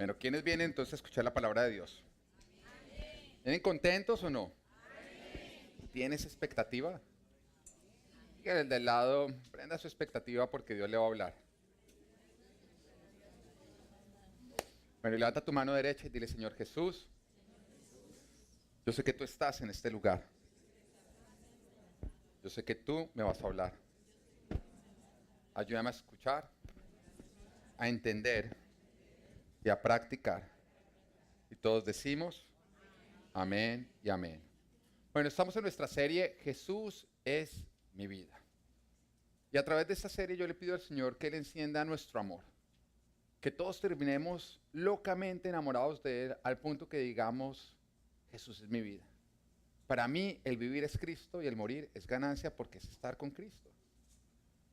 Bueno, ¿quiénes vienen entonces a escuchar la palabra de Dios? ¿Vienen contentos o no? ¿Tienes expectativa? Que el del lado prenda su expectativa porque Dios le va a hablar. Bueno, y levanta tu mano derecha y dile, Señor Jesús, yo sé que tú estás en este lugar. Yo sé que tú me vas a hablar. Ayúdame a escuchar, a entender y a practicar. Y todos decimos, amén y amén. Bueno, estamos en nuestra serie Jesús es mi vida. Y a través de esta serie yo le pido al Señor que Él encienda nuestro amor. Que todos terminemos locamente enamorados de Él al punto que digamos, Jesús es mi vida. Para mí el vivir es Cristo y el morir es ganancia porque es estar con Cristo.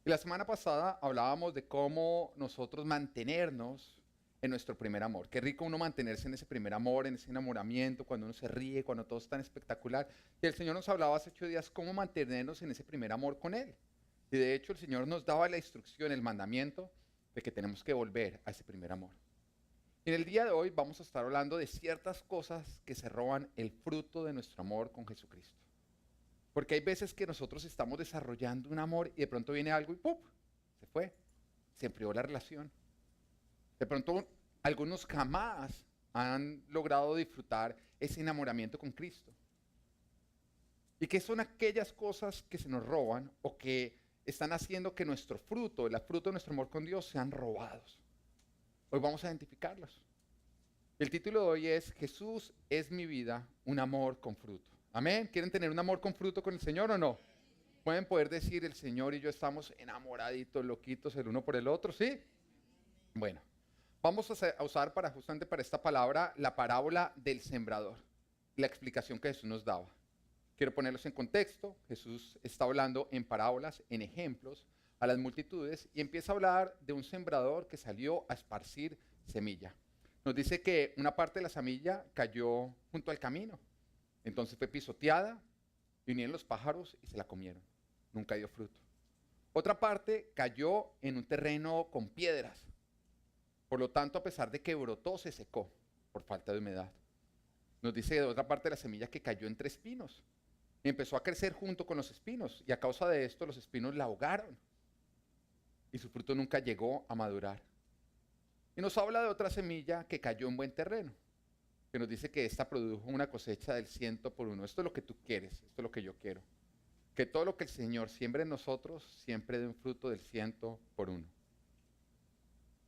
Y la semana pasada hablábamos de cómo nosotros mantenernos en nuestro primer amor. Qué rico uno mantenerse en ese primer amor, en ese enamoramiento, cuando uno se ríe, cuando todo es tan espectacular. Y el Señor nos hablaba hace 8 días cómo mantenernos en ese primer amor con Él. Y de hecho el Señor nos daba la instrucción, el mandamiento de que tenemos que volver a ese primer amor. Y en el día de hoy vamos a estar hablando de ciertas cosas que se roban el fruto de nuestro amor con Jesucristo. Porque hay veces que nosotros estamos desarrollando un amor y de pronto viene algo y ¡pum! Se fue. Se enfrió la relación. De pronto algunos jamás han logrado disfrutar ese enamoramiento con Cristo. ¿Y qué son aquellas cosas que se nos roban o que están haciendo que nuestro fruto, el fruto de nuestro amor con Dios, sean robados? Hoy vamos a identificarlos. El título de hoy es Jesús es mi vida, un amor con fruto. Amén. ¿Quieren tener un amor con fruto con el Señor o no? Pueden poder decir el Señor y yo estamos enamoraditos, loquitos el uno por el otro, ¿sí? Bueno, vamos a usar justamente para esta palabra la parábola del sembrador, la explicación que Jesús nos daba. Quiero ponerlos en contexto. Jesús está hablando en parábolas, en ejemplos, a las multitudes y empieza a hablar de un sembrador que salió a esparcir semilla. Nos dice que una parte de la semilla cayó junto al camino. Entonces fue pisoteada, vinieron los pájaros y se la comieron. Nunca dio fruto. Otra parte cayó en un terreno con piedras. Por lo tanto, a pesar de que brotó, se secó por falta de humedad. Nos dice de otra parte de la semilla que cayó entre espinos. Y empezó a crecer junto con los espinos. Y a causa de esto, los espinos la ahogaron. Y su fruto nunca llegó a madurar. Y nos habla de otra semilla que cayó en buen terreno. Que nos dice que esta produjo una cosecha del 100 por 1. Esto es lo que tú quieres, esto es lo que yo quiero. Que todo lo que el Señor siembre en nosotros siempre dé un fruto del 100 por 1.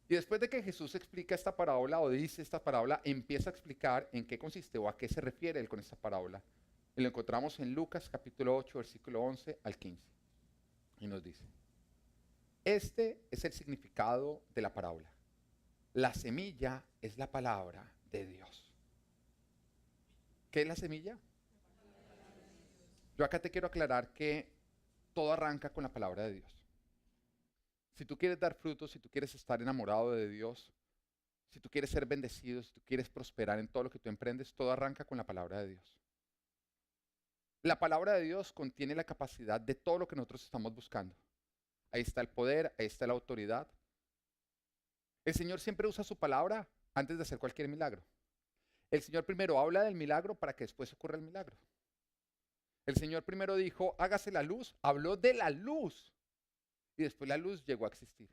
Y después de que Jesús explica esta parábola o dice esta parábola, empieza a explicar en qué consiste o a qué se refiere él con esta parábola. Y lo encontramos en Lucas capítulo 8, versículo 11 al 15. Y nos dice, este es el significado de la parábola. La semilla es la palabra de Dios. ¿Qué es la semilla? Yo acá te quiero aclarar que todo arranca con la palabra de Dios. Si tú quieres dar frutos, si tú quieres estar enamorado de Dios, si tú quieres ser bendecido, si tú quieres prosperar en todo lo que tú emprendes, todo arranca con la palabra de Dios. La palabra de Dios contiene la capacidad de todo lo que nosotros estamos buscando. Ahí está el poder, ahí está la autoridad. El Señor siempre usa su palabra antes de hacer cualquier milagro. El Señor primero habla del milagro para que después ocurra el milagro. El Señor primero dijo, hágase la luz, habló de la luz y después la luz llegó a existir.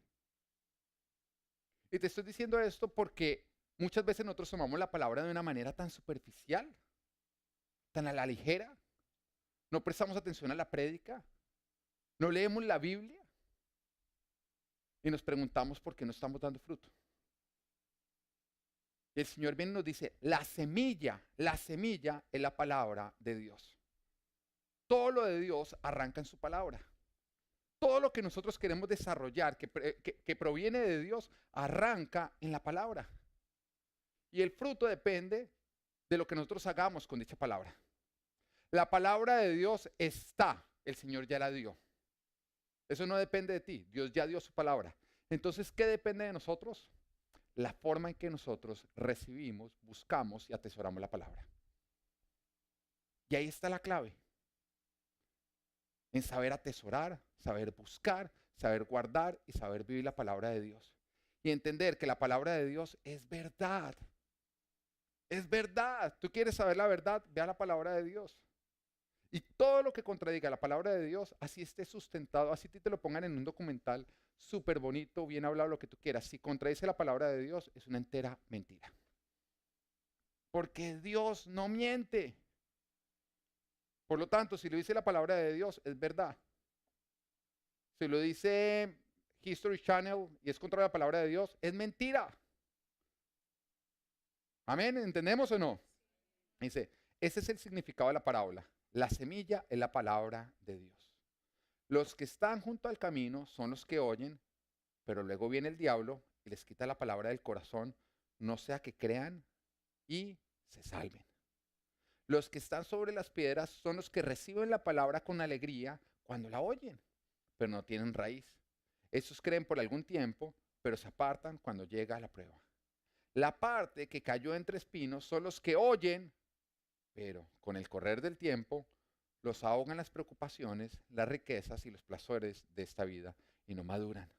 Y te estoy diciendo esto porque muchas veces nosotros tomamos la palabra de una manera tan superficial, tan a la ligera. No prestamos atención a la prédica, no leemos la Biblia y nos preguntamos por qué no estamos dando fruto. Y el Señor viene y nos dice, la semilla es la palabra de Dios. Todo lo de Dios arranca en su palabra. Todo lo que nosotros queremos desarrollar, que proviene de Dios, arranca en la palabra. Y el fruto depende de lo que nosotros hagamos con dicha palabra. La palabra de Dios está, el Señor ya la dio. Eso no depende de ti, Dios ya dio su palabra. Entonces, ¿qué depende de nosotros? La forma en que nosotros recibimos, buscamos y atesoramos la palabra. Y ahí está la clave. En saber atesorar, saber buscar, saber guardar y saber vivir la palabra de Dios. y entender que la palabra de Dios es verdad. Es verdad. ¿Tú quieres saber la verdad? Ve a la palabra de Dios. Y todo lo que contradiga la palabra de Dios, así esté sustentado, así te lo pongan en un documental súper bonito, bien hablado, lo que tú quieras. Si contradice la palabra de Dios, es una entera mentira. Porque Dios no miente. Por lo tanto, si lo dice la palabra de Dios, es verdad. Si lo dice History Channel y es contra la palabra de Dios, es mentira. Amén, ¿entendemos o no? Dice, ese es el significado de la parábola. La semilla es la palabra de Dios. Los que están junto al camino son los que oyen, pero luego viene el diablo y les quita la palabra del corazón, no sea que crean y se salven. Los que están sobre las piedras son los que reciben la palabra con alegría cuando la oyen, pero no tienen raíz. Estos creen por algún tiempo, pero se apartan cuando llega la prueba. La parte que cayó entre espinos son los que oyen, pero con el correr del tiempo los ahogan las preocupaciones, las riquezas y los placeres de esta vida y no maduran.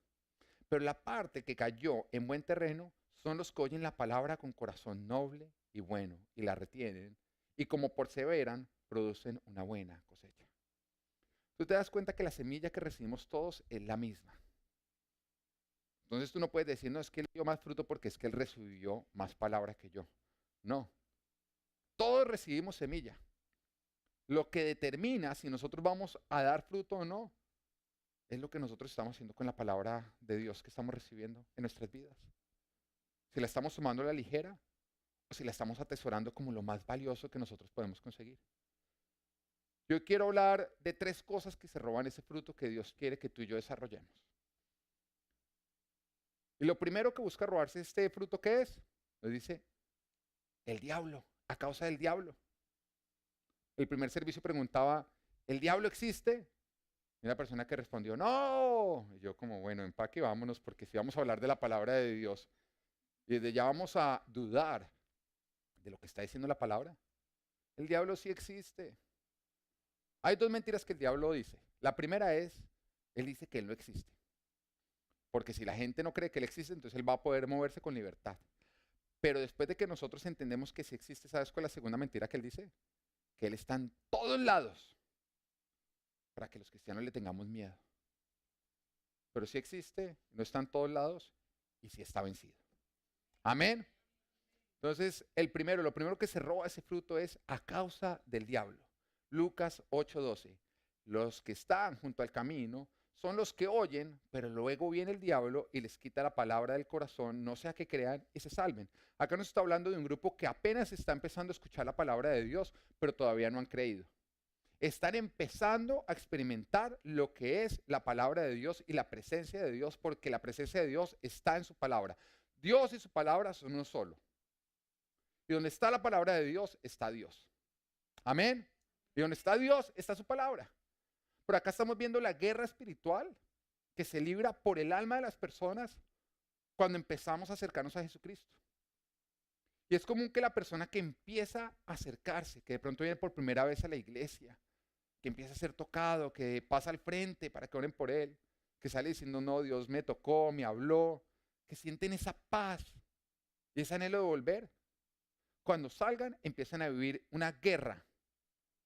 Pero la parte que cayó en buen terreno son los que oyen la palabra con corazón noble y bueno y la retienen y como perseveran producen una buena cosecha. Tú te das cuenta que la semilla que recibimos todos es la misma. Entonces tú no puedes decir, no, es que él dio más fruto porque es que él recibió más palabra que yo. No, todos recibimos semilla. Lo que determina si nosotros vamos a dar fruto o no es lo que nosotros estamos haciendo con la palabra de Dios que estamos recibiendo en nuestras vidas. Si la estamos tomando a la ligera o si la estamos atesorando como lo más valioso que nosotros podemos conseguir. Yo quiero hablar de 3 cosas que se roban ese fruto que Dios quiere que tú y yo desarrollemos. Y lo primero que busca robarse este fruto, ¿qué es? Nos dice, el diablo, a causa del diablo. El primer servicio preguntaba, ¿el diablo existe? Y la persona que respondió, no. Y yo como, bueno, empaque, vámonos, porque si vamos a hablar de la palabra de Dios, y desde ya vamos a dudar de lo que está diciendo la palabra, el diablo sí existe. Hay 2 mentiras que el diablo dice. La primera es, él dice que él no existe. Porque si la gente no cree que él existe, entonces él va a poder moverse con libertad. Pero después de que nosotros entendemos que sí existe, ¿sabes cuál es la segunda mentira que él dice? Que él está en todos lados para que los cristianos le tengamos miedo. Pero sí existe, no está en todos lados y sí está vencido. Amén. Entonces, lo primero que se roba ese fruto es a causa del diablo. Lucas 8:12. Los que están junto al camino son los que oyen, pero luego viene el diablo y les quita la palabra del corazón, no sea que crean y se salven. Acá nos está hablando de un grupo que apenas está empezando a escuchar la palabra de Dios, pero todavía no han creído. Están empezando a experimentar lo que es la palabra de Dios y la presencia de Dios, porque la presencia de Dios está en su palabra. Dios y su palabra son uno solo. Y donde está la palabra de Dios, está Dios. Amén. Y donde está Dios, está su palabra. Por acá estamos viendo la guerra espiritual que se libra por el alma de las personas cuando empezamos a acercarnos a Jesucristo. Y es común que la persona que empieza a acercarse, que de pronto viene por primera vez a la iglesia, que empieza a ser tocado, que pasa al frente para que oren por él, que sale diciendo, no, Dios me tocó, me habló, que sienten esa paz y ese anhelo de volver. Cuando salgan, empiezan a vivir una guerra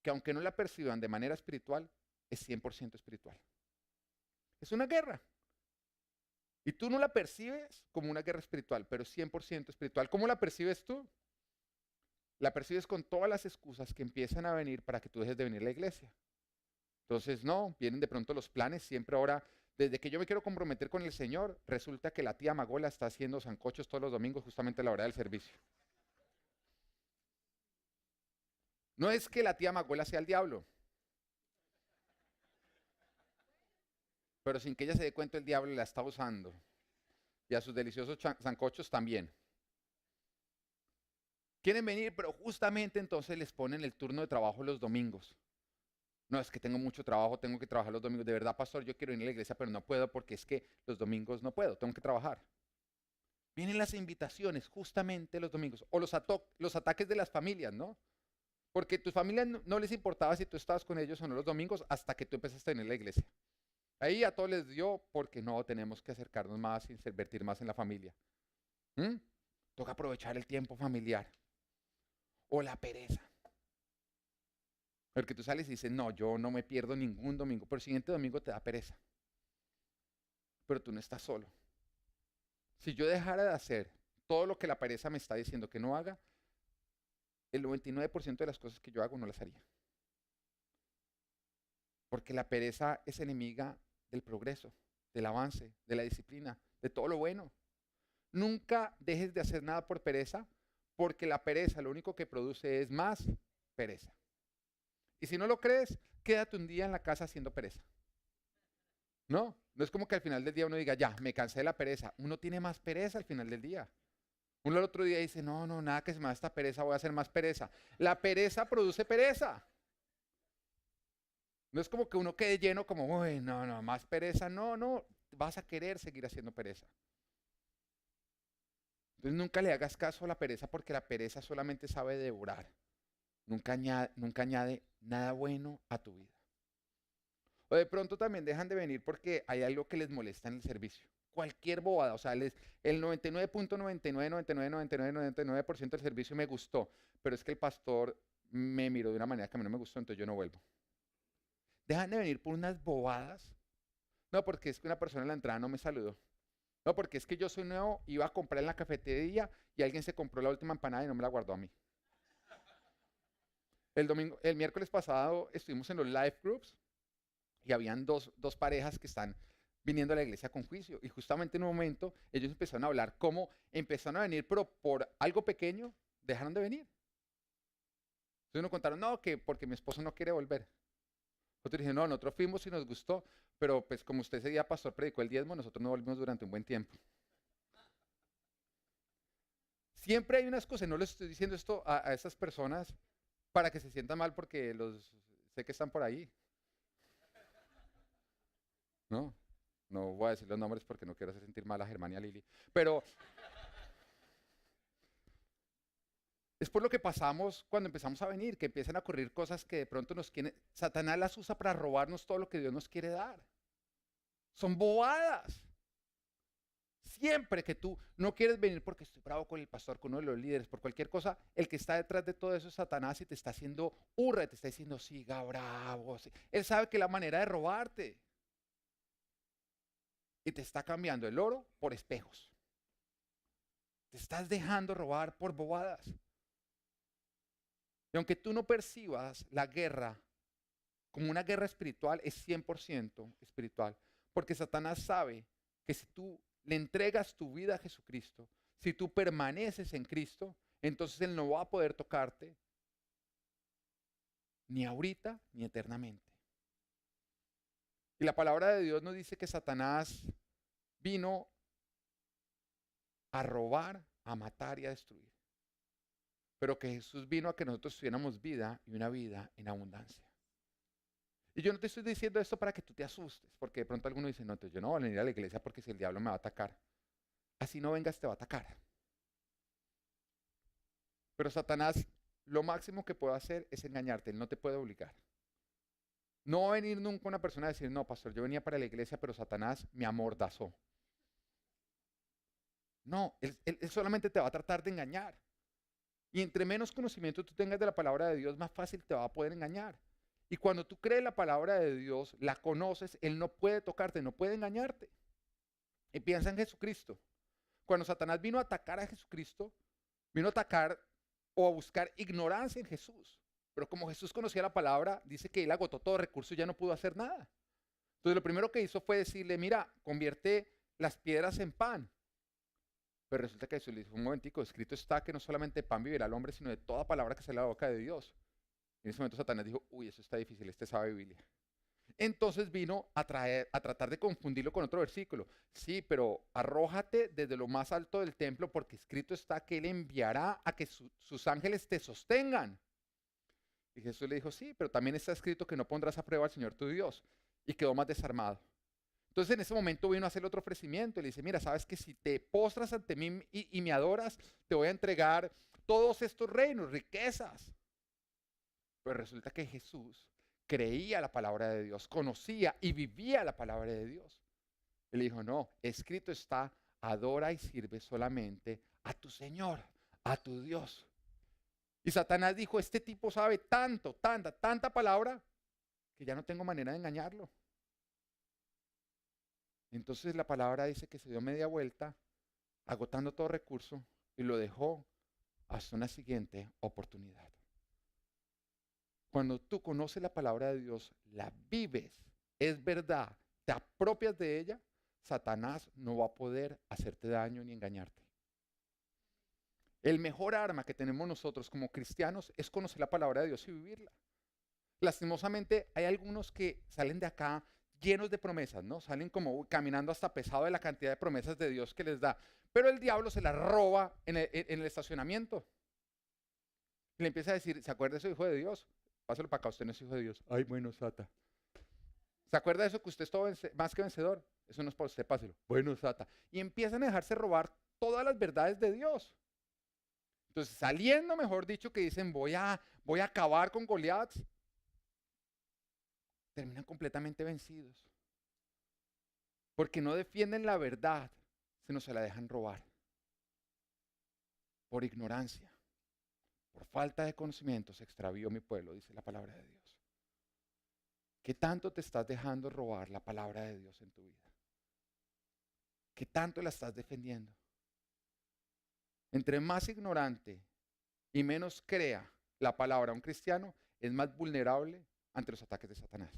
que aunque no la perciban de manera espiritual, es 100% espiritual. Es una guerra. Y tú no la percibes como una guerra espiritual, pero 100% espiritual. ¿Cómo la percibes tú? La percibes con todas las excusas que empiezan a venir para que tú dejes de venir a la iglesia. Entonces, no, vienen de pronto los planes, siempre ahora, desde que yo me quiero comprometer con el Señor, resulta que la tía Magola está haciendo sancochos todos los domingos justamente a la hora del servicio. No es que la tía Magola sea el diablo, pero sin que ella se dé cuenta el diablo la está usando. Y a sus deliciosos sancochos también. Quieren venir, pero justamente entonces les ponen el turno de trabajo los domingos. No, es que tengo mucho trabajo, tengo que trabajar los domingos. De verdad, pastor, yo quiero ir a la iglesia, pero no puedo porque es que los domingos no puedo, tengo que trabajar. Vienen las invitaciones justamente los domingos. O los ataques de las familias, ¿no? Porque tus familias no les importaba si tú estabas con ellos o no los domingos hasta que tú empezaste a venir a la iglesia. Ahí a todos les dio porque no tenemos que acercarnos más y invertir más en la familia. ¿Mm? Toca aprovechar el tiempo familiar. O la pereza. Porque tú sales y dices, no, yo no me pierdo ningún domingo, pero el siguiente domingo te da pereza. Pero tú no estás solo. Si yo dejara de hacer todo lo que la pereza me está diciendo que no haga, el 99% de las cosas que yo hago no las haría. Porque la pereza es enemiga del progreso, del avance, de la disciplina, de todo lo bueno. Nunca dejes de hacer nada por pereza, porque la pereza lo único que produce es más pereza. Y si no lo crees, quédate un día en la casa haciendo pereza. No, no es como que al final del día uno diga, ya, me cansé de la pereza. Uno tiene más pereza al final del día. Uno al otro día dice, no, no, nada que se me da esta pereza, voy a hacer más pereza. La pereza produce pereza. No es como que uno quede lleno como, uy, no, no, más pereza. No, no, vas a querer seguir haciendo pereza. Entonces nunca le hagas caso a la pereza porque la pereza solamente sabe devorar. Nunca añade nada bueno a tu vida. O de pronto también dejan de venir porque hay algo que les molesta en el servicio. Cualquier bobada, o sea, el 99.99999999% del servicio me gustó, pero es que el pastor me miró de una manera que a mí no me gustó, entonces yo no vuelvo. Dejan de venir por unas bobadas. No, porque es que una persona en la entrada no me saludó. No, porque es que yo soy nuevo, iba a comprar en la cafetería y alguien se compró la última empanada y no me la guardó a mí. El miércoles pasado estuvimos en los live groups y habían dos parejas que están viniendo a la iglesia con juicio. Y justamente en un momento ellos empezaron a hablar cómo empezaron a venir, pero por algo pequeño dejaron de venir. Entonces nos contaron, no, que porque mi esposo no quiere volver. Otros dijeron, no, nosotros fuimos y nos gustó, pero pues como usted ese día pastor predicó el diezmo, nosotros no volvimos durante un buen tiempo. Siempre hay unas cosas, no les estoy diciendo esto a esas personas para que se sientan mal porque sé que están por ahí. No, no voy a decir los nombres porque no quiero hacer sentir mal a Germán y a Lili. Pero es por lo que pasamos cuando empezamos a venir, que empiezan a ocurrir cosas que de pronto nos quieren. Satanás las usa para robarnos todo lo que Dios nos quiere dar. Son bobadas. Siempre que tú no quieres venir porque estoy bravo con el pastor, con uno de los líderes, por cualquier cosa, el que está detrás de todo eso es Satanás y te está haciendo hurra, te está diciendo, siga bravo. Sí. Él sabe que la manera de robarte. Y te está cambiando el oro por espejos. Te estás dejando robar por bobadas. Y aunque tú no percibas la guerra como una guerra espiritual, es 100% espiritual. Porque Satanás sabe que si tú le entregas tu vida a Jesucristo, si tú permaneces en Cristo, entonces Él no va a poder tocarte ni ahorita ni eternamente. Y la palabra de Dios nos dice que Satanás vino a robar, a matar y a destruir. Pero que Jesús vino a que nosotros tuviéramos vida y una vida en abundancia. Y yo no te estoy diciendo esto para que tú te asustes, porque de pronto alguno dice, no, entonces yo no voy a venir a la iglesia porque si el diablo me va a atacar. Así no vengas, te va a atacar. Pero Satanás, lo máximo que puede hacer es engañarte, él no te puede obligar. No va a venir nunca una persona a decir, no, pastor, yo venía para la iglesia, pero Satanás me amordazó. No, él solamente te va a tratar de engañar. Y entre menos conocimiento tú tengas de la palabra de Dios, más fácil te va a poder engañar. Y cuando tú crees la palabra de Dios, la conoces, Él no puede tocarte, no puede engañarte. Y piensa en Jesucristo. Cuando Satanás vino a atacar a Jesucristo, vino a atacar o a buscar ignorancia en Jesús. Pero como Jesús conocía la palabra, dice que Él agotó todo recurso y ya no pudo hacer nada. Entonces lo primero que hizo fue decirle, mira, convierte las piedras en pan. Pero resulta que Jesús le dijo, un momentico, escrito está que no solamente de pan vivirá el hombre, sino de toda palabra que sale de la boca de Dios. En ese momento Satanás dijo, uy, eso está difícil, este sabe Biblia. Entonces vino a tratar de confundirlo con otro versículo. Sí, pero arrójate desde lo más alto del templo porque escrito está que Él enviará a que sus ángeles te sostengan. Y Jesús le dijo, sí, pero también está escrito que no pondrás a prueba al Señor tu Dios. Y quedó más desarmado. Entonces en ese momento vino a hacer otro ofrecimiento y le dice, mira, sabes que si te postras ante mí y me adoras, te voy a entregar todos estos reinos, riquezas. Pero resulta que Jesús creía la palabra de Dios, conocía y vivía la palabra de Dios. Él dijo, no, escrito está, adora y sirve solamente a tu Señor, a tu Dios. Y Satanás dijo, este tipo sabe tanto, tanta palabra, que ya no tengo manera de engañarlo. Entonces la palabra dice que se dio media vuelta, agotando todo recurso, y lo dejó hasta una siguiente oportunidad. Cuando tú conoces la palabra de Dios, la vives, es verdad, te apropias de ella, Satanás no va a poder hacerte daño ni engañarte. El mejor arma que tenemos nosotros como cristianos es conocer la palabra de Dios y vivirla. Lastimosamente hay algunos que salen de acá llenos de promesas, ¿no? Salen como caminando hasta pesado de la cantidad de promesas de Dios que les da. Pero el diablo se las roba en el estacionamiento. Y le empieza a decir, ¿se acuerda de eso, hijo de Dios? Pásalo para acá, usted no es hijo de Dios. Ay, bueno, Sata. ¿Se acuerda de eso que usted es todo más que vencedor? Eso no es para usted, páselo. Bueno, Sata. Y empiezan a dejarse robar todas las verdades de Dios. Entonces, saliendo, mejor dicho, que dicen, voy a acabar con Goliat, terminan completamente vencidos. Porque no defienden la verdad, sino se la dejan robar. Por ignorancia, por falta de conocimiento se extravió mi pueblo, dice la palabra de Dios. ¿Qué tanto te estás dejando robar la palabra de Dios en tu vida? ¿Qué tanto la estás defendiendo? Entre más ignorante y menos crea la palabra un cristiano, es más vulnerable ante los ataques de Satanás.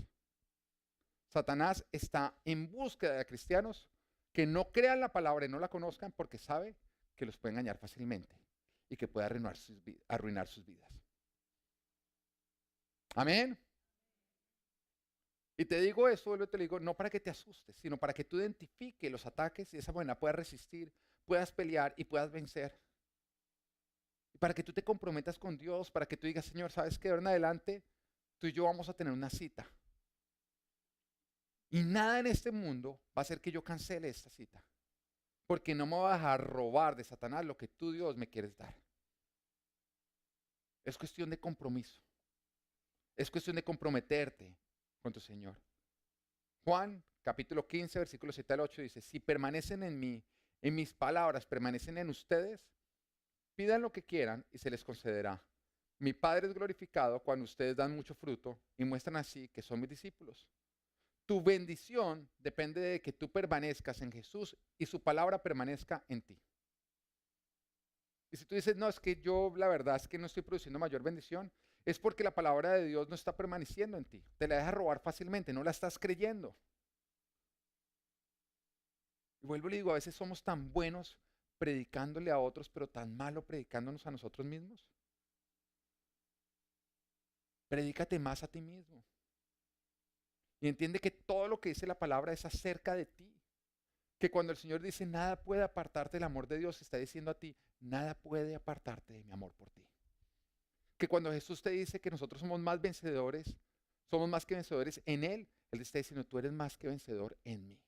Satanás está en búsqueda de cristianos que no crean la palabra y no la conozcan porque sabe que los puede engañar fácilmente y que puede arruinar sus vidas. Amén. Y te digo esto, vuelvo y te lo digo, no para que te asustes, sino para que tú identifiques los ataques y de esa manera puedas resistir, puedas pelear y puedas vencer. Y para que tú te comprometas con Dios, para que tú digas, Señor, ¿sabes qué? De ahora en adelante, tú y yo vamos a tener una cita. Y nada en este mundo va a hacer que yo cancele esta cita. Porque no me voy a dejar robar de Satanás lo que tú, Dios, me quieres dar. Es cuestión de compromiso. Es cuestión de comprometerte con tu Señor. Juan, capítulo 15, versículo 7 al 8 dice, si permanecen en mí, en mis palabras permanecen en ustedes, pidan lo que quieran y se les concederá. Mi Padre es glorificado cuando ustedes dan mucho fruto y muestran así que son mis discípulos. Tu bendición depende de que tú permanezcas en Jesús y su palabra permanezca en ti. Y si tú dices, no, es que yo la verdad es que no estoy produciendo mayor bendición, es porque la palabra de Dios no está permaneciendo en ti. Te la dejas robar fácilmente, no la estás creyendo. Y vuelvo y le digo, a veces somos tan buenos predicándole a otros, pero tan malos predicándonos a nosotros mismos. Predícate más a ti mismo. Y entiende que todo lo que dice la palabra es acerca de ti. Que cuando el Señor dice, nada puede apartarte del amor de Dios, está diciendo a ti, nada puede apartarte de mi amor por ti. Que cuando Jesús te dice que nosotros somos más vencedores, somos más que vencedores en Él, Él te está diciendo, tú eres más que vencedor en mí.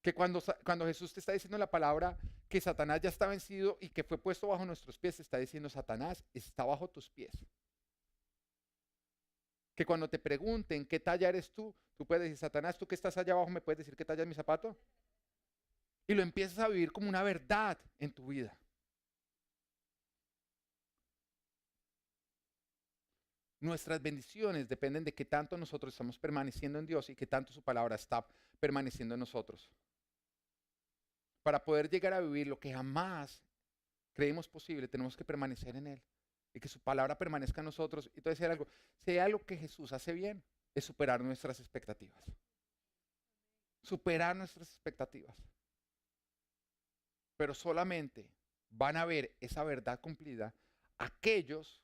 Que cuando Jesús te está diciendo la palabra que Satanás ya está vencido y que fue puesto bajo nuestros pies, te está diciendo, Satanás está bajo tus pies. Que cuando te pregunten qué talla eres tú, tú puedes decir, Satanás, tú que estás allá abajo, ¿me puedes decir qué talla es mi zapato? Y lo empiezas a vivir como una verdad en tu vida. Nuestras bendiciones dependen de qué tanto nosotros estamos permaneciendo en Dios y qué tanto su palabra está permaneciendo en nosotros. Para poder llegar a vivir lo que jamás creímos posible, tenemos que permanecer en Él y que su palabra permanezca en nosotros. Y te voy a decir algo, si hay algo que Jesús hace bien, es superar nuestras expectativas. Superar nuestras expectativas. Pero solamente van a ver esa verdad cumplida aquellos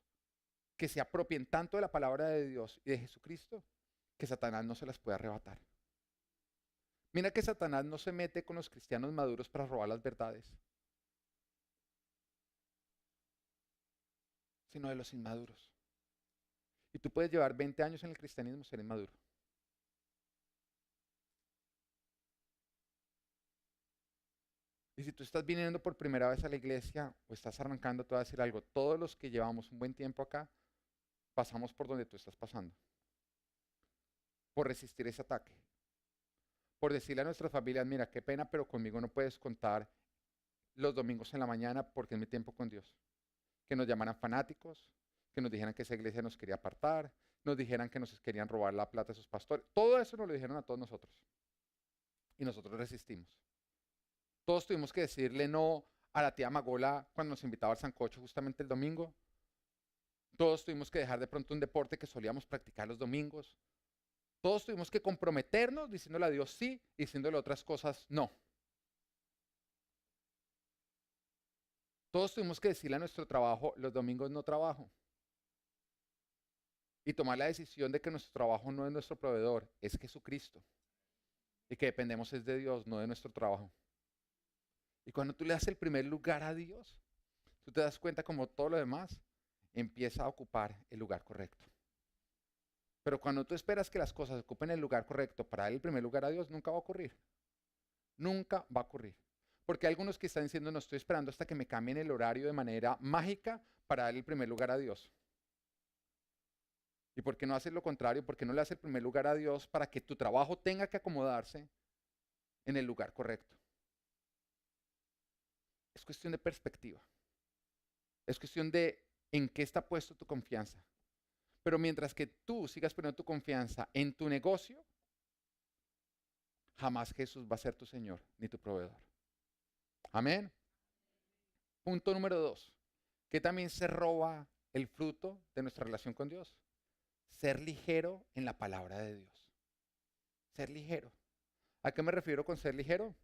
que se apropien tanto de la palabra de Dios y de Jesucristo que Satanás no se las puede arrebatar. Mira que Satanás no se mete con los cristianos maduros para robar las verdades, sino de los inmaduros. Y tú puedes llevar 20 años en el cristianismo, ser inmaduro. Y si tú estás viniendo por primera vez a la iglesia o estás arrancando, te voy a decir algo. Todos los que llevamos un buen tiempo acá, pasamos por donde tú estás pasando, por resistir ese ataque, por decirle a nuestras familias, mira, qué pena, pero conmigo no puedes contar los domingos en la mañana porque es mi tiempo con Dios. Que nos llamaran fanáticos, que nos dijeran que esa iglesia nos quería apartar, nos dijeran que nos querían robar la plata de sus pastores. Todo eso nos lo dijeron a todos nosotros. Y nosotros resistimos. Todos tuvimos que decirle no a la tía Magola cuando nos invitaba al sancocho justamente el domingo. Todos tuvimos que dejar de pronto un deporte que solíamos practicar los domingos. Todos tuvimos que comprometernos diciéndole a Dios sí y diciéndole otras cosas no. Todos tuvimos que decirle a nuestro trabajo, los domingos no trabajo. Y tomar la decisión de que nuestro trabajo no es nuestro proveedor, es Jesucristo. Y que dependemos es de Dios, no de nuestro trabajo. Y cuando tú le das el primer lugar a Dios, tú te das cuenta como todo lo demás empieza a ocupar el lugar correcto. Pero cuando tú esperas que las cosas ocupen el lugar correcto para dar el primer lugar a Dios, nunca va a ocurrir. Nunca va a ocurrir. Porque hay algunos que están diciendo, no estoy esperando hasta que me cambien el horario de manera mágica para dar el primer lugar a Dios. ¿Y por qué no haces lo contrario? ¿Por qué no le das el primer lugar a Dios para que tu trabajo tenga que acomodarse en el lugar correcto? Es cuestión de perspectiva. Es cuestión de en qué está puesto tu confianza. Pero mientras que tú sigas poniendo tu confianza en tu negocio, jamás Jesús va a ser tu Señor ni tu proveedor. Amén. Punto número 2. ¿Qué también se roba el fruto de nuestra relación con Dios? Ser ligero en la palabra de Dios. Ser ligero. ¿A qué me refiero con ser ligero?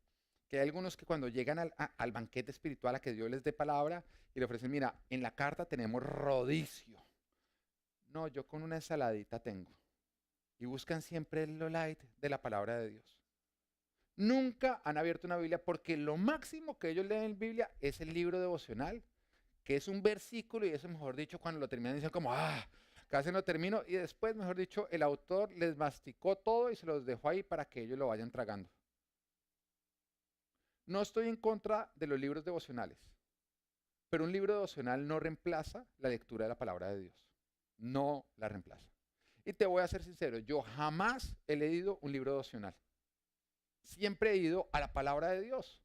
Que hay algunos que cuando llegan al banquete espiritual a que Dios les dé palabra y le ofrecen, mira, en la carta tenemos rodicio. No, yo con una ensaladita tengo. Y buscan siempre lo light de la palabra de Dios. Nunca han abierto una Biblia porque lo máximo que ellos leen en Biblia es el libro devocional, que es un versículo y eso, mejor dicho, cuando lo terminan dicen como, casi no termino. Y después, mejor dicho, el autor les masticó todo y se los dejó ahí para que ellos lo vayan tragando. No estoy en contra de los libros devocionales, pero un libro devocional no reemplaza la lectura de la palabra de Dios. No la reemplaza. Y te voy a ser sincero, yo jamás he leído un libro devocional. Siempre he ido a la palabra de Dios.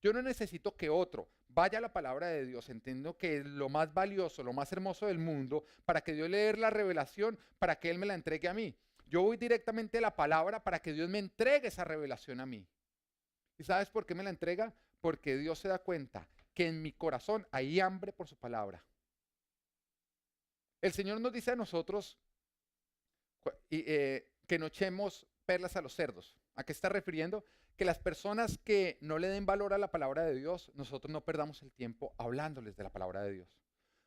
Yo no necesito que otro vaya a la palabra de Dios. Entiendo que es lo más valioso, lo más hermoso del mundo, para que Dios le dé la revelación, para que Él me la entregue a mí. Yo voy directamente a la palabra para que Dios me entregue esa revelación a mí. ¿Y sabes por qué me la entrega? Porque Dios se da cuenta que en mi corazón hay hambre por su palabra. El Señor nos dice a nosotros que no echemos perlas a los cerdos. ¿A qué está refiriendo? Que las personas que no le den valor a la palabra de Dios, nosotros no perdamos el tiempo hablándoles de la palabra de Dios.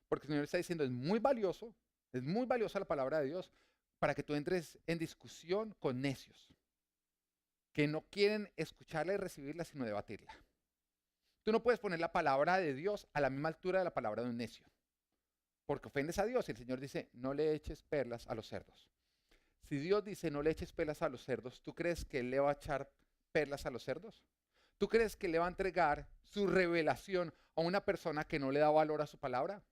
Porque el Señor está diciendo, es muy valiosa la palabra de Dios para que tú entres en discusión con necios, que no quieren escucharla y recibirla, sino debatirla. Tú no puedes poner la palabra de Dios a la misma altura de la palabra de un necio, porque ofendes a Dios. Y el Señor dice, no le eches perlas a los cerdos. Si Dios dice, no le eches perlas a los cerdos, ¿tú crees que Él le va a echar perlas a los cerdos? ¿Tú crees que le va a entregar su revelación a una persona que no le da valor a su palabra?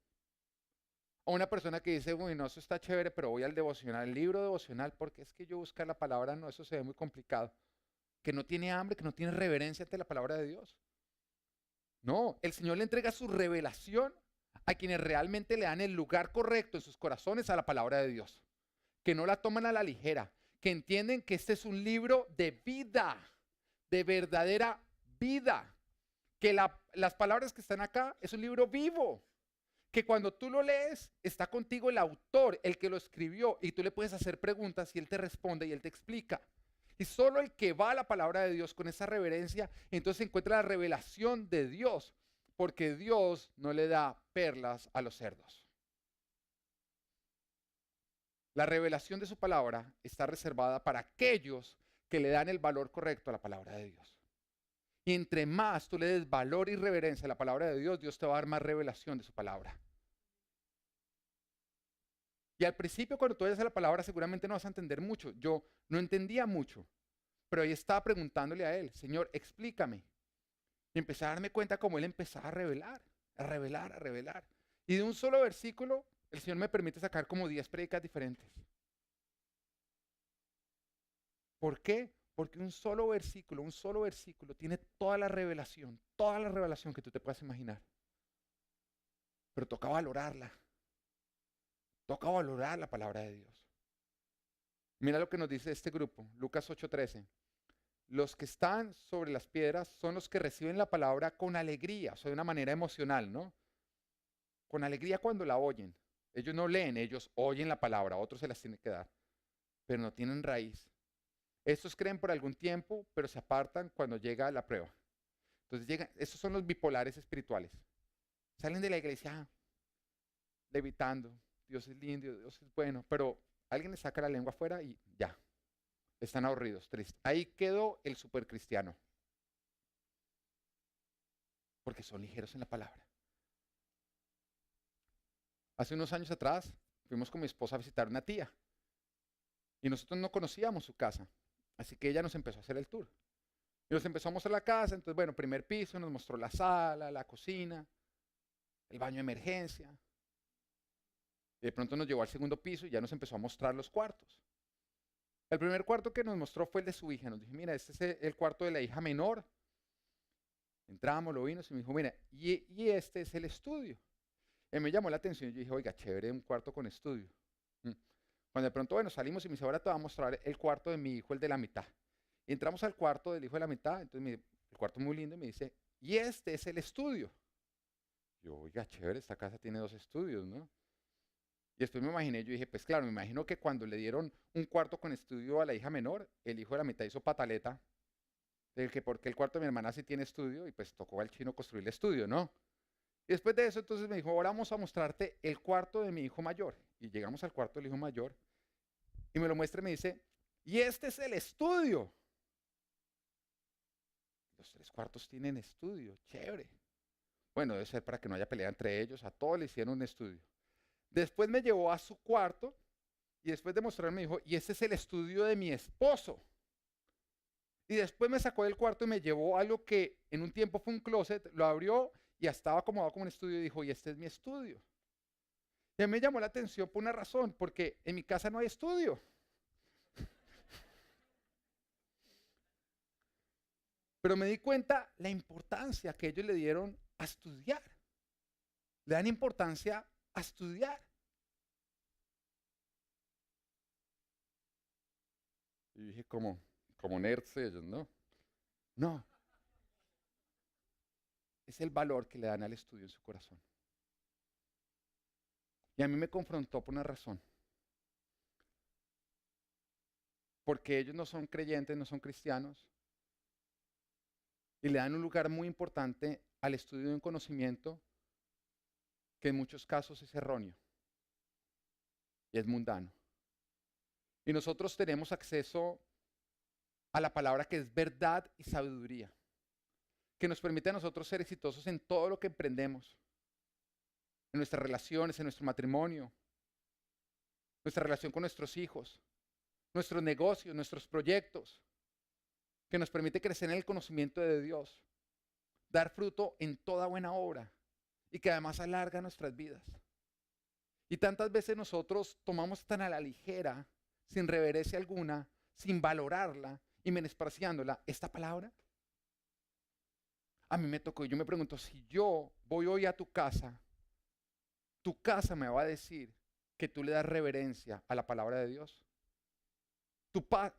A una persona que dice, uy, no, eso está chévere, pero voy al devocional, al libro devocional, porque es que yo buscar la palabra, no, eso se ve muy complicado. Que no tiene hambre, que no tiene reverencia ante la palabra de Dios. No, el Señor le entrega su revelación a quienes realmente le dan el lugar correcto en sus corazones a la palabra de Dios. Que no la toman a la ligera, que entienden que este es un libro de vida, de verdadera vida, que las palabras que están acá es un libro vivo, que cuando tú lo lees está contigo el autor, el que lo escribió, y tú le puedes hacer preguntas y él te responde y él te explica. Y solo el que va a la palabra de Dios con esa reverencia, entonces encuentra la revelación de Dios, porque Dios no le da perlas a los cerdos. La revelación de su palabra está reservada para aquellos que le dan el valor correcto a la palabra de Dios. Y entre más tú le des valor y reverencia a la palabra de Dios, Dios te va a dar más revelación de su palabra. Y al principio, cuando tú oyes la palabra, seguramente no vas a entender mucho. Yo no entendía mucho, pero ahí estaba preguntándole a Él, Señor, explícame. Y empecé a darme cuenta cómo Él empezaba a revelar, a revelar, a revelar. Y de un solo versículo el Señor me permite sacar como 10 prédicas diferentes. ¿Por qué? Porque un solo versículo tiene toda la revelación que tú te puedas imaginar. Pero toca valorar la palabra de Dios. Mira lo que nos dice este grupo, Lucas 8:13. Los que están sobre las piedras son los que reciben la palabra con alegría, o sea, de una manera emocional, ¿no? Con alegría cuando la oyen. Ellos no leen, ellos oyen la palabra, a otros se las tiene que dar, pero no tienen raíz. Estos creen por algún tiempo, pero se apartan cuando llega la prueba. Entonces estos son los bipolares espirituales. Salen de la iglesia levitando, Dios es lindo, Dios es bueno, pero alguien les saca la lengua afuera y ya, están aburridos, tristes. Ahí quedó el supercristiano, porque son ligeros en la palabra. Hace unos años atrás fuimos con mi esposa a visitar una tía y nosotros no conocíamos su casa, así que ella nos empezó a hacer el tour. Y nos empezó a mostrar la casa, entonces bueno, primer piso, nos mostró la sala, la cocina, el baño de emergencia. Y de pronto nos llevó al segundo piso y ya nos empezó a mostrar los cuartos. El primer cuarto que nos mostró fue el de su hija. Nos dijo, mira, este es el cuarto de la hija menor. Entramos, lo vimos y me dijo, mira, y este es el estudio. Y me llamó la atención. Yo dije, oiga, chévere, un cuarto con estudio. Cuando de pronto, bueno, salimos y me dice, ahora te voy a mostrar el cuarto de mi hijo, el de la mitad. Y entramos al cuarto del hijo de la mitad, entonces el cuarto muy lindo, y me dice, y este es el estudio. Yo, oiga, chévere, esta casa tiene 2 estudios, ¿no? Y después me imaginé, yo dije, pues claro, me imagino que cuando le dieron un cuarto con estudio a la hija menor, el hijo de la mitad hizo pataleta, de que porque el cuarto de mi hermana sí tiene estudio, y pues tocó al chino construir el estudio, ¿no? Y después de eso, entonces me dijo, ahora vamos a mostrarte el cuarto de mi hijo mayor. Y llegamos al cuarto del hijo mayor, y me lo muestra y me dice, y este es el estudio. Los 3 cuartos tienen estudio, chévere. Bueno, debe ser para que no haya pelea entre ellos, a todos le hicieron un estudio. Después me llevó a su cuarto y después de mostrarme me dijo, y ese es el estudio de mi esposo. Y después me sacó del cuarto y me llevó a algo que en un tiempo fue un closet, lo abrió y ya estaba acomodado como un estudio y dijo, y este es mi estudio. Y a mí me llamó la atención por una razón, porque en mi casa no hay estudio. Pero me di cuenta la importancia que ellos le dieron a estudiar. Le dan importancia a estudiar. Y dije, como nerds ellos, ¿no? No, es el valor que le dan al estudio en su corazón. Y a mí me confrontó por una razón. Porque ellos no son creyentes, no son cristianos. Y le dan un lugar muy importante al estudio de un conocimiento que en muchos casos es erróneo y es mundano. Y nosotros tenemos acceso a la palabra que es verdad y sabiduría, que nos permite a nosotros ser exitosos en todo lo que emprendemos, en nuestras relaciones, en nuestro matrimonio, nuestra relación con nuestros hijos, nuestros negocios, nuestros proyectos, que nos permite crecer en el conocimiento de Dios, dar fruto en toda buena obra y que además alarga nuestras vidas. Y tantas veces nosotros tomamos tan a la ligera, sin reverencia alguna, sin valorarla y menospreciándola, esta palabra. A mí me tocó y yo me pregunto, si yo voy hoy a tu casa me va a decir que tú le das reverencia a la palabra de Dios.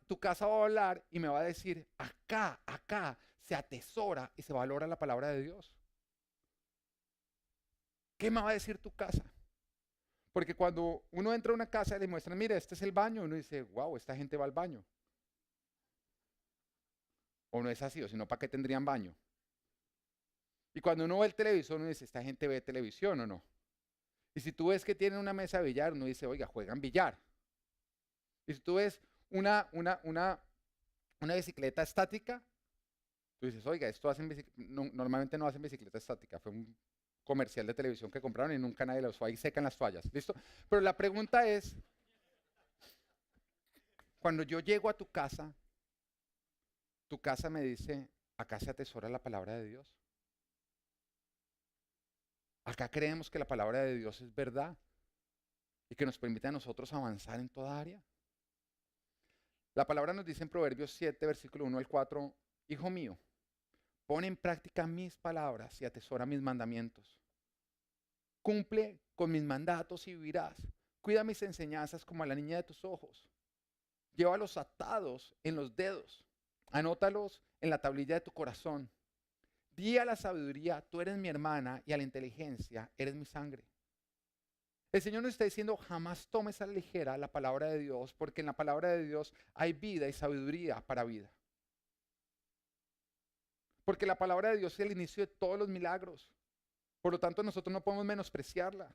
Tu casa va a hablar y me va a decir, acá se atesora y se valora la palabra de Dios. ¿Qué me va a decir tu casa? Porque cuando uno entra a una casa y le muestran, mira, este es el baño, uno dice, wow, esta gente va al baño. O no es así, o si no, ¿para qué tendrían baño? Y cuando uno ve el televisor, uno dice, ¿esta gente ve televisión o no? Y si tú ves que tienen una mesa de billar, uno dice, oiga, juegan billar. Y si tú ves una bicicleta estática, tú dices, oiga, esto hacen normalmente no hacen bicicleta estática, fue un comercial de televisión que compraron y nunca nadie la usó, ahí secan las toallas, ¿listo? Pero la pregunta es, cuando yo llego a tu casa me dice, acá se atesora la palabra de Dios. Acá creemos que la palabra de Dios es verdad. y que nos permite a nosotros avanzar en toda área. La palabra nos dice en Proverbios 7, versículo 1 al 4, Hijo mío, pon en práctica mis palabras y atesora mis mandamientos. Cumple con mis mandatos y vivirás. Cuida mis enseñanzas como a la niña de tus ojos. Llévalos atados en los dedos. Anótalos en la tablilla de tu corazón. Di a la sabiduría, tú eres mi hermana, y a la inteligencia, eres mi sangre. El Señor nos está diciendo, jamás tomes a la ligera la palabra de Dios, porque en la palabra de Dios hay vida y sabiduría para vida. Porque la palabra de Dios es el inicio de todos los milagros. Por lo tanto, nosotros no podemos menospreciarla.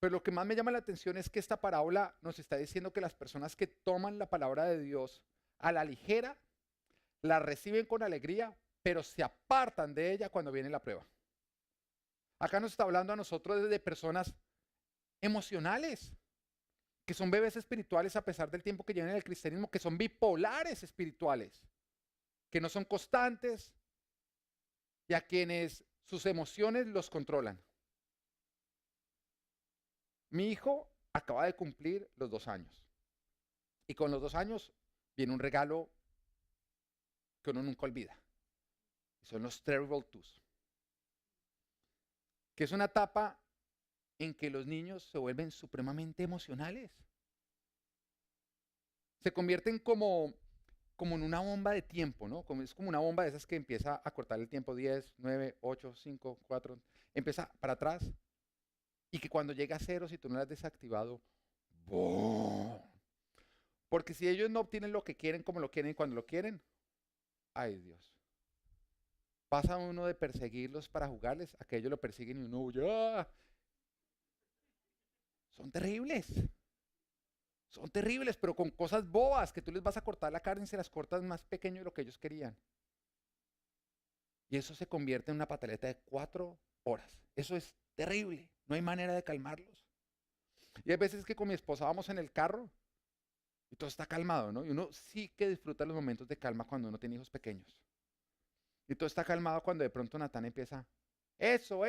Pero lo que más me llama la atención es que esta parábola nos está diciendo que las personas que toman la palabra de Dios a la ligera, la reciben con alegría, pero se apartan de ella cuando viene la prueba. Acá nos está hablando a nosotros de personas emocionales, que son bebés espirituales a pesar del tiempo que llevan en el cristianismo, que son bipolares espirituales, que no son constantes y a quienes sus emociones los controlan. Mi hijo acaba de cumplir los 2 años y con los 2 años viene un regalo que uno nunca olvida. Y son los Terrible Twos, que es una etapa en que los niños se vuelven supremamente emocionales. Se convierten como en una bomba de tiempo, ¿no? Es como una bomba de esas que empieza a cortar el tiempo, 10, 9, 8, 5, 4, empieza para atrás. Y que cuando llega a cero, si tú no lo has desactivado, ¡boom! Porque si ellos no obtienen lo que quieren como lo quieren y cuando lo quieren, ¡ay Dios! Pasa uno de perseguirlos para jugarles a que ellos lo persiguen y uno huye. ¡Ah! Son terribles. Son terribles, pero con cosas bobas que tú les vas a cortar la carne y se las cortas más pequeño de lo que ellos querían. Y eso se convierte en una pataleta de 4 horas. Eso es terrible. No hay manera de calmarlos. Y hay veces que con mi esposa vamos en el carro y todo está calmado, ¿no? Y uno sí que disfruta los momentos de calma cuando uno tiene hijos pequeños. Y todo está calmado cuando de pronto Natán empieza, eso.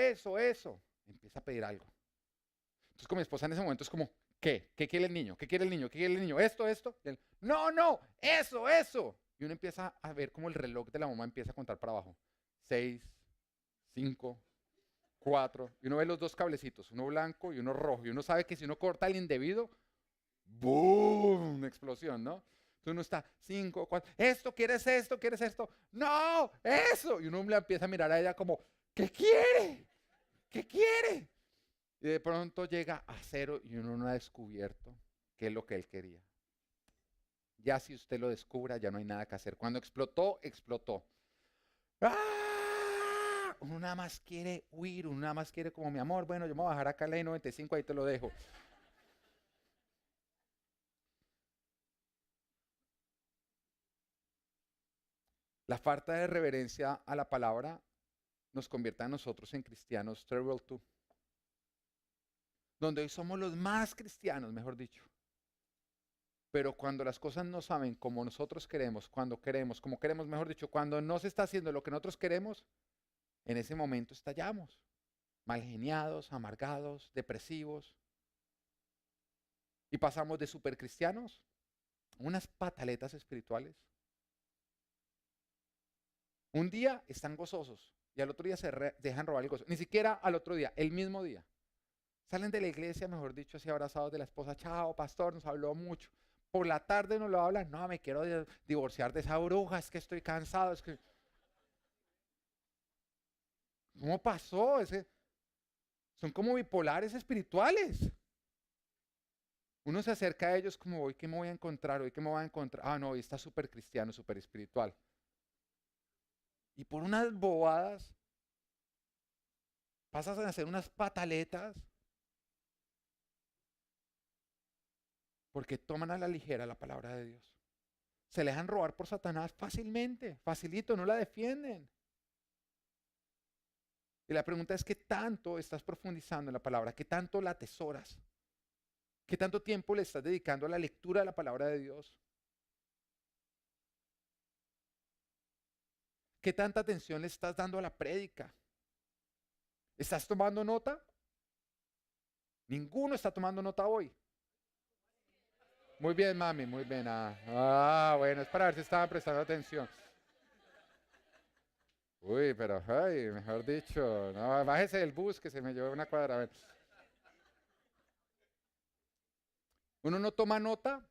Empieza a pedir algo. Entonces con mi esposa en ese momento es como, ¿qué? ¿Qué quiere el niño? ¿Qué quiere el niño? ¿Qué quiere el niño? ¿Esto? Y él, no, eso. Y uno empieza a ver como el reloj de la mamá empieza a contar para abajo. 6, 5, 4. Y uno ve los 2 cablecitos, uno blanco y uno rojo. Y uno sabe que si uno corta el indebido, ¡boom! Una explosión, ¿no? Entonces uno está 5, 4. ¿Quieres esto? ¡No! ¡Eso! Y uno le empieza a mirar a ella como, ¿qué quiere? ¿Qué quiere? Y de pronto llega a 0 y uno no ha descubierto qué es lo que él quería. Ya si usted lo descubra, ya no hay nada que hacer. Cuando explotó, explotó. ¡Ah! Uno nada más quiere huir, uno nada más quiere como mi amor, bueno, yo me voy a bajar acá a la I-95, ahí te lo dejo. La falta de reverencia a la palabra nos convierte a nosotros en cristianos terrible too. Donde hoy somos los más cristianos, mejor dicho. Pero cuando las cosas no saben como nosotros queremos, cuando queremos, como queremos, mejor dicho, cuando no se está haciendo lo que nosotros queremos, en ese momento estallamos. Malgeniados, amargados, depresivos. Y pasamos de supercristianos a unas pataletas espirituales. Un día están gozosos y al otro día dejan robar el gozo. Ni siquiera al otro día, el mismo día. Salen de la iglesia, mejor dicho, así abrazados de la esposa. Chao, pastor, nos habló mucho. Por la tarde no lo hablan. No, me quiero divorciar de esa bruja, es que estoy cansado. Es que... ¿Cómo pasó? Son como bipolares espirituales. Uno se acerca a ellos como, hoy qué me voy a encontrar, hoy qué me voy a encontrar. Ah, no, hoy está súper cristiano, súper espiritual. Y por unas bobadas pasas a hacer unas pataletas porque toman a la ligera la palabra de Dios. Se le dejan robar por Satanás fácilmente, facilito, no la defienden. Y la pregunta es, ¿qué tanto estás profundizando en la palabra? ¿Qué tanto la atesoras? ¿Qué tanto tiempo le estás dedicando a la lectura de la palabra de Dios? ¿Qué tanta atención le estás dando a la prédica? ¿Estás tomando nota? Ninguno está tomando nota hoy. Muy bien, mami, muy bien. Bueno, es para ver si estaban prestando atención. Uy, pero, ay, mejor dicho, no, bájese del bus que se me llevó una cuadra. A ver. Uno no toma nota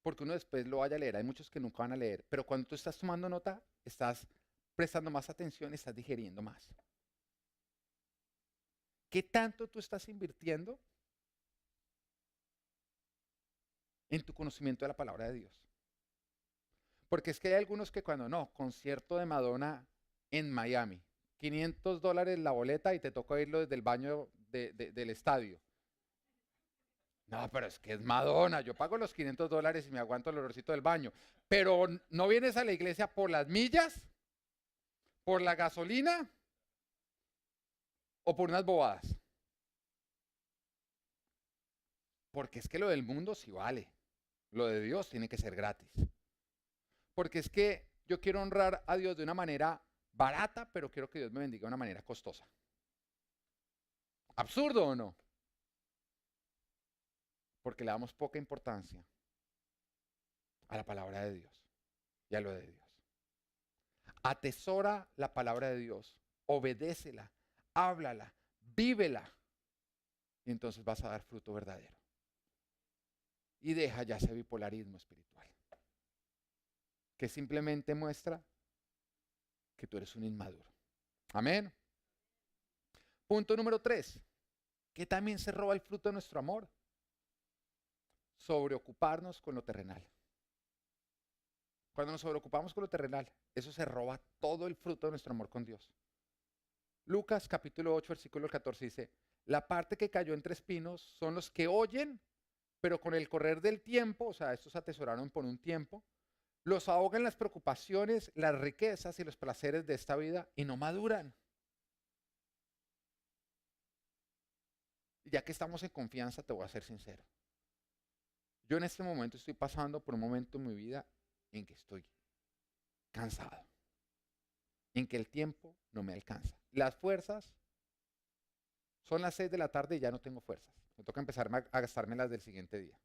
porque uno después lo vaya a leer. Hay muchos que nunca van a leer, pero cuando tú estás tomando nota, estás prestando más atención, estás digeriendo más. ¿Qué tanto tú estás invirtiendo en tu conocimiento de la palabra de Dios? Porque es que hay algunos que cuando no, concierto de Madonna en Miami, $500 la boleta y te toca irlo desde el baño del estadio. No, pero es que es Madonna, yo pago los $500 y me aguanto el olorcito del baño. Pero no vienes a la iglesia por las millas, por la gasolina o por unas bobadas. Porque es que lo del mundo sí vale. Lo de Dios tiene que ser gratis. Porque es que yo quiero honrar a Dios de una manera barata, pero quiero que Dios me bendiga de una manera costosa. ¿Absurdo o no? Porque le damos poca importancia a la palabra de Dios y a lo de Dios. Atesora la palabra de Dios, obedécela, háblala, vívela, y entonces vas a dar fruto verdadero. Y deja ya ese bipolarismo espiritual, que simplemente muestra que tú eres un inmaduro. Amén. Punto número 3, que también se roba el fruto de nuestro amor. Sobreocuparnos con lo terrenal. Cuando nos sobreocupamos con lo terrenal, eso se roba todo el fruto de nuestro amor con Dios. Lucas capítulo 8, versículo 14 dice, la parte que cayó entre espinos son los que oyen, pero con el correr del tiempo, o sea, estos atesoraron por un tiempo, los ahogan las preocupaciones, las riquezas y los placeres de esta vida y no maduran. Ya que estamos en confianza, te voy a ser sincero. Yo en este momento estoy pasando por un momento en mi vida en que estoy cansado, en que el tiempo no me alcanza. Las fuerzas, son las 6 de la tarde y ya no tengo fuerzas. Me toca empezar a gastarme las del siguiente día.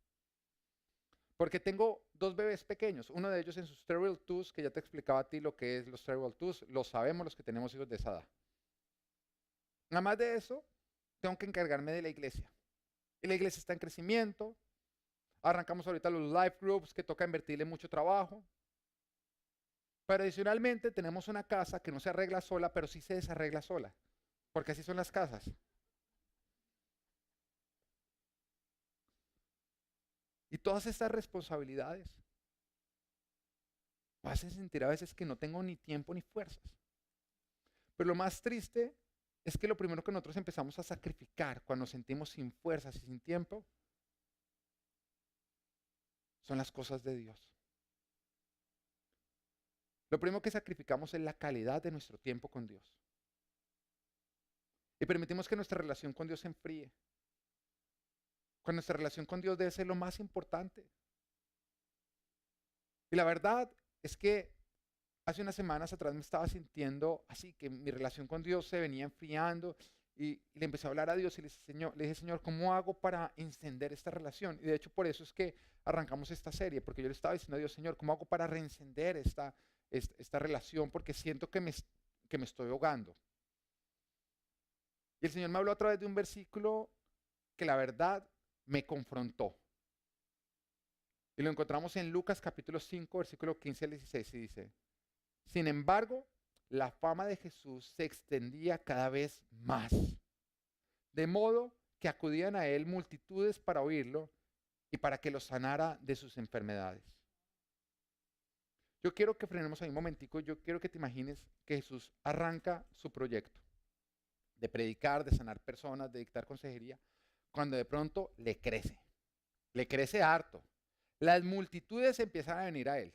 Porque tengo 2 bebés pequeños, uno de ellos en sus Terrible Twos, que ya te explicaba a ti lo que es los Terrible Twos, lo sabemos los que tenemos hijos de esa edad. Nada más de eso, tengo que encargarme de la iglesia. Y la iglesia está en crecimiento. Arrancamos ahorita los life groups que toca invertirle mucho trabajo. Pero adicionalmente tenemos una casa que no se arregla sola, pero sí se desarregla sola. Porque así son las casas. Y todas estas responsabilidades me hacen sentir a veces que no tengo ni tiempo ni fuerzas. Pero lo más triste es que lo primero que nosotros empezamos a sacrificar cuando nos sentimos sin fuerzas y sin tiempo son las cosas de Dios. Lo primero que sacrificamos es la calidad de nuestro tiempo con Dios. Y permitimos que nuestra relación con Dios se enfríe. Cuando nuestra relación con Dios debe ser lo más importante. Y la verdad es que hace unas semanas atrás me estaba sintiendo así, que mi relación con Dios se venía enfriando y le empecé a hablar a Dios y le dije, Señor, ¿cómo hago para encender esta relación? Y de hecho por eso es que arrancamos esta serie, porque yo le estaba diciendo a Dios, Señor, ¿cómo hago para reencender esta relación? Porque siento que me estoy ahogando. Y el Señor me habló a través de un versículo que la verdad me confrontó. Y lo encontramos en Lucas capítulo 5, versículo 15 al 16 y dice, sin embargo, la fama de Jesús se extendía cada vez más, de modo que acudían a él multitudes para oírlo y para que los sanara de sus enfermedades. Yo quiero que frenemos ahí un momentico, yo quiero que te imagines que Jesús arranca su proyecto de predicar, de sanar personas, de dictar consejería, cuando de pronto le crece harto. Las multitudes empiezan a venir a él.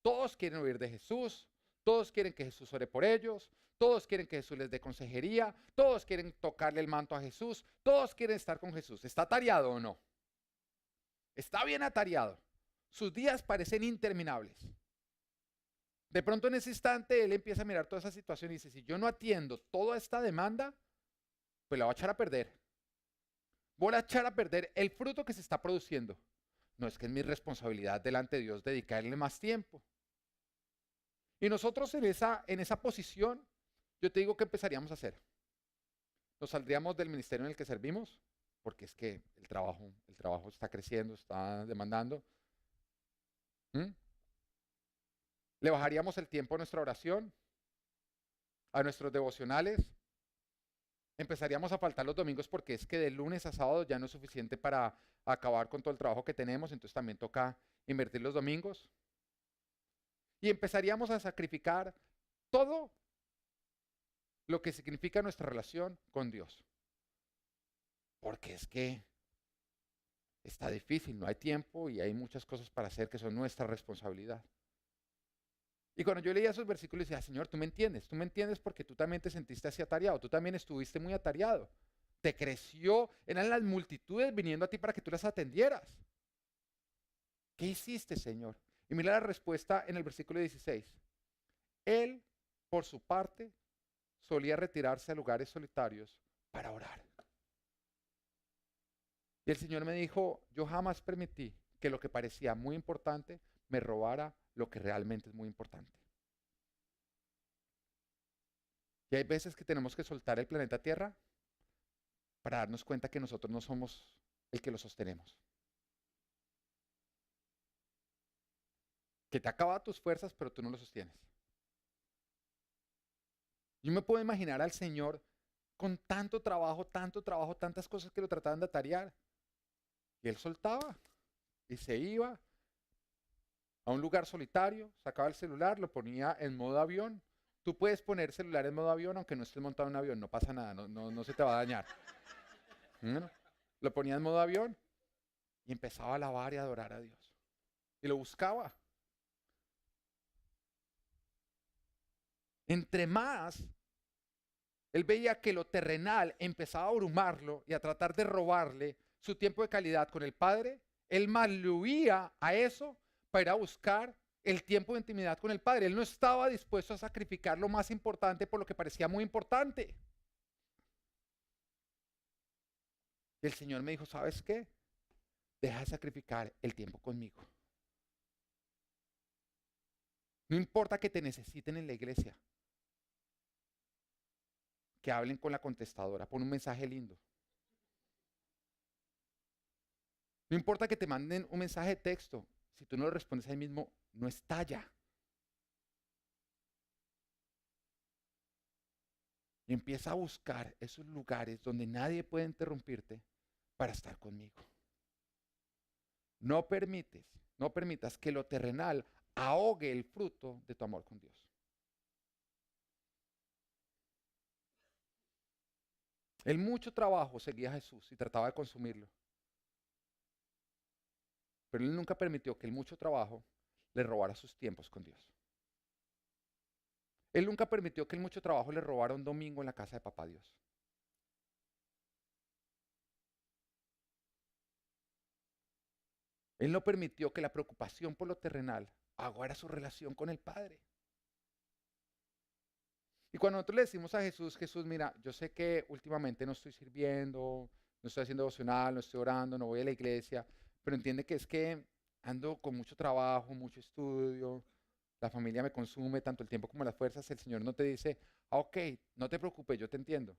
Todos quieren oír de Jesús, todos quieren que Jesús ore por ellos, todos quieren que Jesús les dé consejería, todos quieren tocarle el manto a Jesús, todos quieren estar con Jesús. ¿Está atareado o no? Está bien atareado. Sus días parecen interminables. De pronto en ese instante él empieza a mirar toda esa situación y dice, si yo no atiendo toda esta demanda, pues la voy a echar a perder. Voy a echar a perder el fruto que se está produciendo. No, es que es mi responsabilidad delante de Dios dedicarle más tiempo. Y nosotros en esa posición, yo te digo que empezaríamos a hacer. Nos saldríamos del ministerio en el que servimos, porque es que el trabajo está creciendo, está demandando. ¿Mm? Le bajaríamos el tiempo a nuestra oración, a nuestros devocionales. Empezaríamos a faltar los domingos porque es que de lunes a sábado ya no es suficiente para acabar con todo el trabajo que tenemos, entonces también toca invertir los domingos. Y empezaríamos a sacrificar todo lo que significa nuestra relación con Dios. Porque es que está difícil, no hay tiempo y hay muchas cosas para hacer que son nuestra responsabilidad. Y cuando yo leía esos versículos decía, Señor, tú me entiendes porque tú también te sentiste así atareado, tú también estuviste muy atareado. Te creció, eran las multitudes viniendo a ti para que tú las atendieras. ¿Qué hiciste, Señor? Y mira la respuesta en el versículo 16. Él, por su parte, solía retirarse a lugares solitarios para orar. Y el Señor me dijo, yo jamás permití que lo que parecía muy importante me robara lo que realmente es muy importante. Y hay veces que tenemos que soltar el planeta Tierra para darnos cuenta que nosotros no somos el que lo sostenemos. Que te acaba tus fuerzas, pero tú no lo sostienes. Yo me puedo imaginar al Señor con tanto trabajo, tantas cosas que lo trataban de atarear. Y Él soltaba y se iba a un lugar solitario, sacaba el celular, lo ponía en modo avión. Tú puedes poner celular en modo avión aunque no estés montado en un avión, no pasa nada, no se te va a dañar. ¿No? Lo ponía en modo avión y empezaba a alabar y a adorar a Dios. Y lo buscaba. Entre más, él veía que lo terrenal empezaba a abrumarlo y a tratar de robarle su tiempo de calidad con el Padre, él más le huía a eso para ir a buscar el tiempo de intimidad con el Padre. Él no estaba dispuesto a sacrificar lo más importante por lo que parecía muy importante. Y el Señor me dijo, ¿sabes qué? Deja de sacrificar el tiempo conmigo. No importa que te necesiten en la iglesia, que hablen con la contestadora, pon un mensaje lindo. No importa que te manden un mensaje de texto, si tú no lo respondes ahí mismo, no estalla. Y empieza a buscar esos lugares donde nadie puede interrumpirte para estar conmigo. No permitas que lo terrenal ahogue el fruto de tu amor con Dios. El mucho trabajo seguía a Jesús y trataba de consumirlo. Pero él nunca permitió que el mucho trabajo le robara sus tiempos con Dios. Él nunca permitió que el mucho trabajo le robara un domingo en la casa de papá Dios. Él no permitió que la preocupación por lo terrenal aguara su relación con el Padre. Y cuando nosotros le decimos a Jesús, Jesús, mira, yo sé que últimamente no estoy sirviendo, no estoy haciendo devocional, no estoy orando, no voy a la iglesia, pero entiende que es que ando con mucho trabajo, mucho estudio, la familia me consume tanto el tiempo como las fuerzas. El Señor no te dice, ok, no te preocupes, yo te entiendo.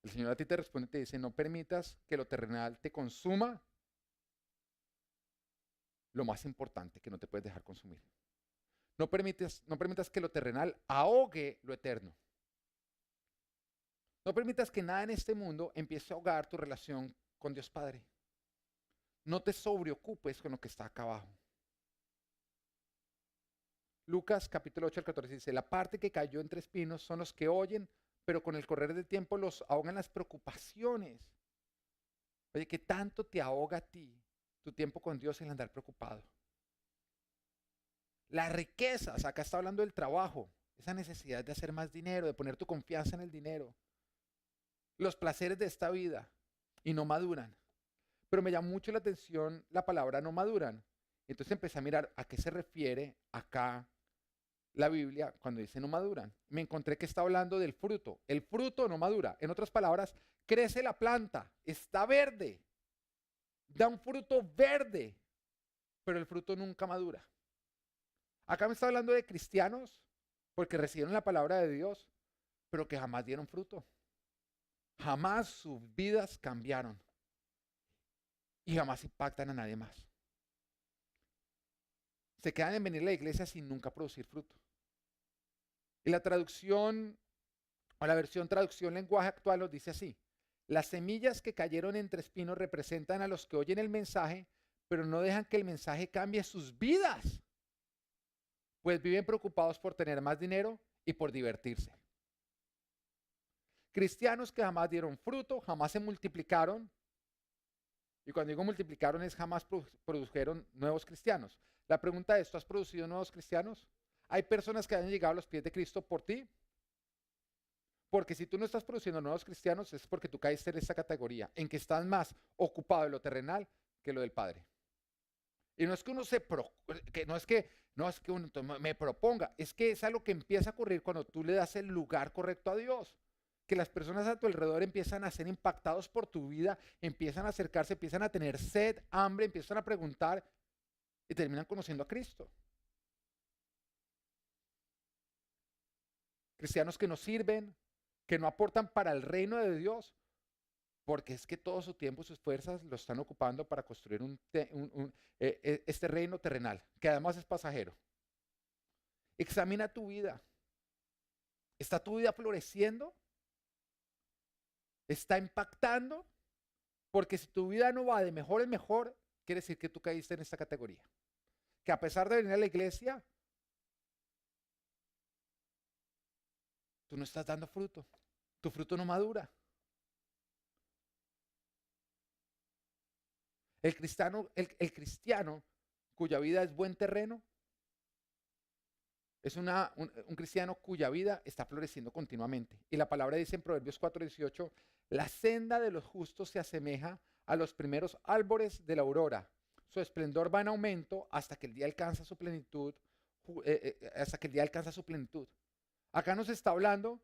El Señor a ti te responde y te dice, no permitas que lo terrenal te consuma lo más importante que no te puedes dejar consumir. No permitas que lo terrenal ahogue lo eterno. No permitas que nada en este mundo empiece a ahogar tu relación con Dios Padre. No te sobreocupes con lo que está acá abajo. Lucas capítulo 8 al 14 dice, la parte que cayó entre espinos son los que oyen, pero con el correr del tiempo los ahogan las preocupaciones. Oye, ¿qué tanto te ahoga a ti tu tiempo con Dios el andar preocupado? Las riquezas, acá está hablando del trabajo, esa necesidad de hacer más dinero, de poner tu confianza en el dinero. Los placeres de esta vida y no maduran. Pero me llama mucho la atención la palabra no maduran. Entonces empecé a mirar a qué se refiere acá la Biblia cuando dice no maduran. Me encontré que está hablando del fruto. El fruto no madura. En otras palabras, crece la planta, está verde, da un fruto verde, pero el fruto nunca madura. Acá me está hablando de cristianos porque recibieron la palabra de Dios, pero que jamás dieron fruto. Jamás sus vidas cambiaron y jamás impactan a nadie más. Se quedan en venir a la iglesia sin nunca producir fruto. Y la traducción, o la versión traducción lenguaje actual nos dice así: las semillas que cayeron entre espinos representan a los que oyen el mensaje, pero no dejan que el mensaje cambie sus vidas, pues viven preocupados por tener más dinero y por divertirse. Cristianos que jamás dieron fruto, jamás se multiplicaron, y cuando digo multiplicaron es jamás produjeron nuevos cristianos. La pregunta es, ¿tú has producido nuevos cristianos? ¿Hay personas que han llegado a los pies de Cristo por ti? Porque si tú no estás produciendo nuevos cristianos es porque tú caíste en esa categoría, en que estás más ocupado de lo terrenal que lo del Padre. Y no es que uno no es que uno me proponga, es que es algo que empieza a ocurrir cuando tú le das el lugar correcto a Dios. Que las personas a tu alrededor empiezan a ser impactados por tu vida, empiezan a acercarse, empiezan a tener sed, hambre, empiezan a preguntar y terminan conociendo a Cristo. Cristianos que no sirven, que no aportan para el reino de Dios, porque es que todo su tiempo y sus fuerzas lo están ocupando para construir este reino terrenal, que además es pasajero. Examina tu vida. ¿Está tu vida floreciendo? ¿Está impactando? Porque si tu vida no va de mejor en mejor, quiere decir que tú caíste en esta categoría. Que a pesar de venir a la iglesia, tú no estás dando fruto. Tu fruto no madura. El cristiano cuya vida es buen terreno, es un cristiano cuya vida está floreciendo continuamente. Y la palabra dice en Proverbios 4:18, la senda de los justos se asemeja a los primeros árboles de la aurora. Su esplendor va en aumento hasta que el día alcanza su plenitud. Acá nos está hablando